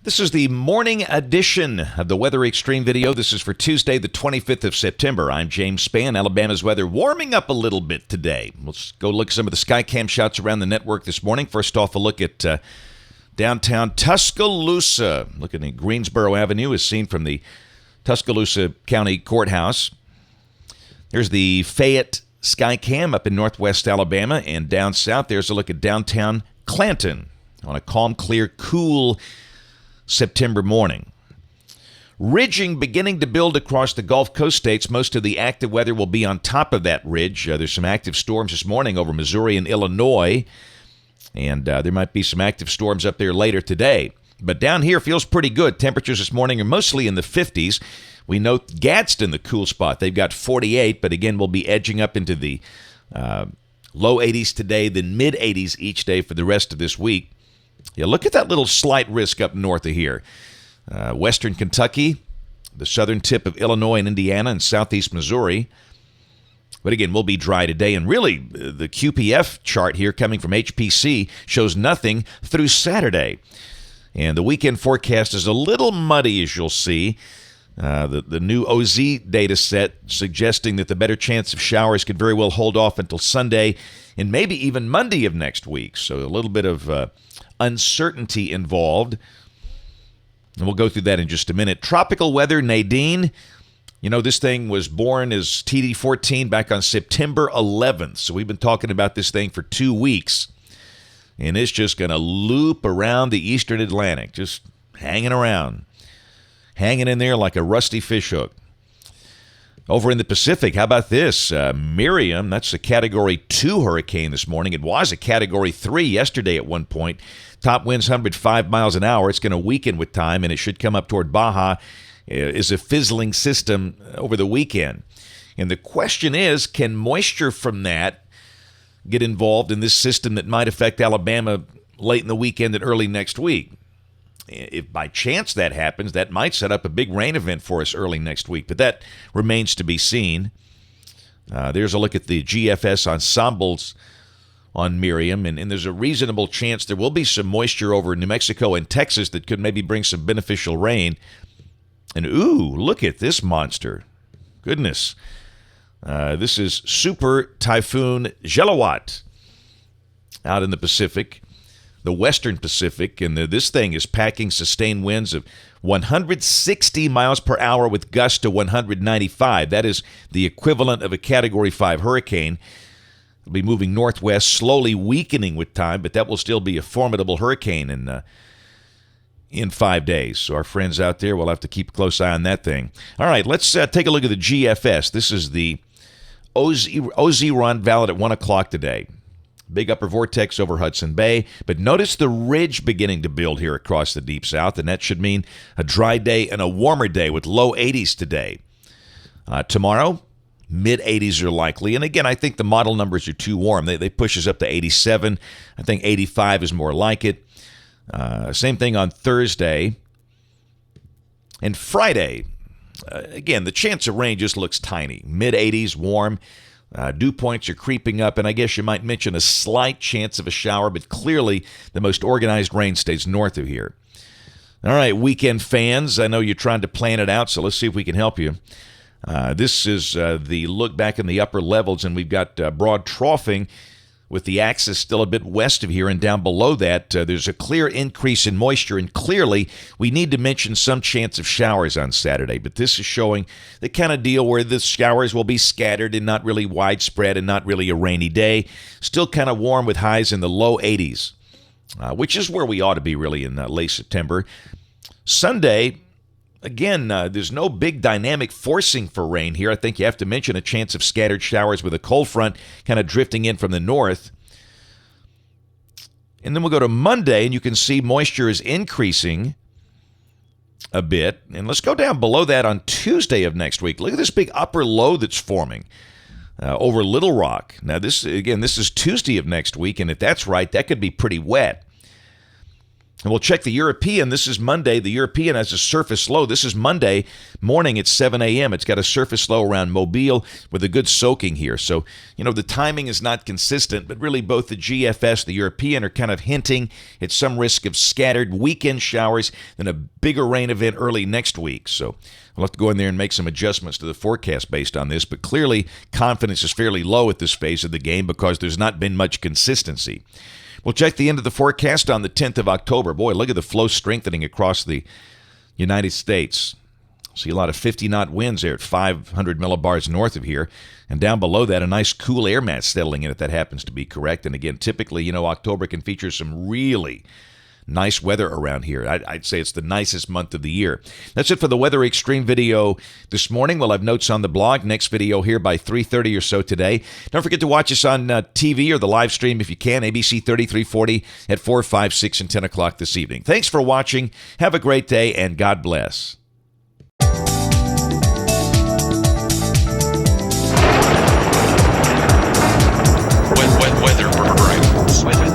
This is the morning edition of the Weather Xtreme video. This is for Tuesday, the 25th of September. I'm James Spann. Alabama's weather warming up a little bit today. Let's go look at some of the Skycam shots around the network this morning. First off, a look at downtown Tuscaloosa. Looking at Greensboro Avenue as seen from the Tuscaloosa County Courthouse. There's the Fayette Skycam up in northwest Alabama, and down south there's a look at downtown Clanton on a calm, clear, cool September morning. Ridging beginning to build across the Gulf Coast states. Most of the active weather will be on top of that ridge. There's some active storms this morning over Missouri and Illinois, and there might be some active storms up there later today. But down here feels pretty good. Temperatures this morning are mostly in the 50s. We note Gadsden, the cool spot. They've got 48, but again, we'll be edging up into the low 80s today, then mid 80s each day for the rest of this week. Yeah, look at that little slight risk up north of here. Western Kentucky, the southern tip of Illinois and Indiana, and southeast Missouri. But again, we'll be dry today. And really, the QPF chart here coming from HPC shows nothing through Saturday. And the weekend forecast is a little muddy, as you'll see. The new OZ data set suggesting that the better chance of showers could very well hold off until Sunday and maybe even Monday of next week. So a little bit of uncertainty involved. And we'll go through that in just a minute. Tropical weather, Nadine. You know, this thing was born as TD14 back on September 11th. So we've been talking about this thing for 2 weeks. And it's just going to loop around the eastern Atlantic, just hanging around, hanging in there like a rusty fishhook. Over in the Pacific, how about this? Miriam, that's a Category 2 hurricane this morning. It was a Category 3 yesterday at one point. Top winds 105 miles an hour. It's going to weaken with time, and it should come up toward Baja as a fizzling system over the weekend. And the question is, can moisture from that get involved in this system that might affect Alabama late in the weekend and early next week? If by chance that happens, that might set up a big rain event for us early next week, but that remains to be seen. There's a look at the GFS ensembles on Miriam, and there's a reasonable chance there will be some moisture over New Mexico and Texas that could maybe bring some beneficial rain. And ooh, look at this monster. Goodness. This is Super Typhoon Jelawat out in the Pacific, the western Pacific, and this thing is packing sustained winds of 160 miles per hour with gusts to 195. That is the equivalent of a Category 5 hurricane. It'll be moving northwest, slowly weakening with time, but that will still be a formidable hurricane in 5 days. So our friends out there will have to keep a close eye on that thing. All right, let's take a look at the GFS. This is the OZ run valid at 1 o'clock today. Big upper vortex over Hudson Bay. But notice the ridge beginning to build here across the deep south, and that should mean a dry day and a warmer day with low 80s today. Tomorrow, mid-80s are likely. And again, I think the model numbers are too warm. They push us up to 87. I think 85 is more like it. Same thing on Thursday. And Friday, again, the chance of rain just looks tiny. Mid-80s, warm. Dew points are creeping up, and I guess you might mention a slight chance of a shower, but clearly the most organized rain stays north of here. All right, weekend fans, I know you're trying to plan it out, so let's see if we can help you. This is the look back in the upper levels, and we've got broad troughing with the axis still a bit west of here, and down below that, there's a clear increase in moisture, and clearly we need to mention some chance of showers on Saturday, but this is showing the kind of deal where the showers will be scattered and not really widespread and not really a rainy day. Still kind of warm with highs in the low 80s, which is where we ought to be really in late September. Sunday, again, there's no big dynamic forcing for rain here. I think you have to mention a chance of scattered showers with a cold front kind of drifting in from the north. And then we'll go to Monday, and you can see moisture is increasing a bit. And let's go down below that on Tuesday of next week. Look at this big upper low that's forming over Little Rock. Now, this is Tuesday of next week, and if that's right, that could be pretty wet. And we'll check the European. This is Monday. The European has a surface low. This is Monday morning at 7 a.m. It's got a surface low around Mobile with a good soaking here. So, the timing is not consistent, but really both the GFS, the European, are kind of hinting at some risk of scattered weekend showers and a bigger rain event early next week. So we'll have to go in there and make some adjustments to the forecast based on this. But clearly, confidence is fairly low at this phase of the game because there's not been much consistency. We'll check the end of the forecast on the 10th of October. Boy, look at the flow strengthening across the United States. See a lot of 50-knot winds there at 500 millibars north of here. And down below that, a nice cool air mass settling in if that happens to be correct. And again, typically, October can feature some really nice weather around here. I'd say it's the nicest month of the year. That's it for the Weather Xtreme video this morning. We'll have notes on the blog. Next video here by 3:30 or so today. Don't forget to watch us on TV or the live stream if you can, ABC 3340 at 4, 5, 6, and 10 o'clock this evening. Thanks for watching. Have a great day, and God bless. Weather.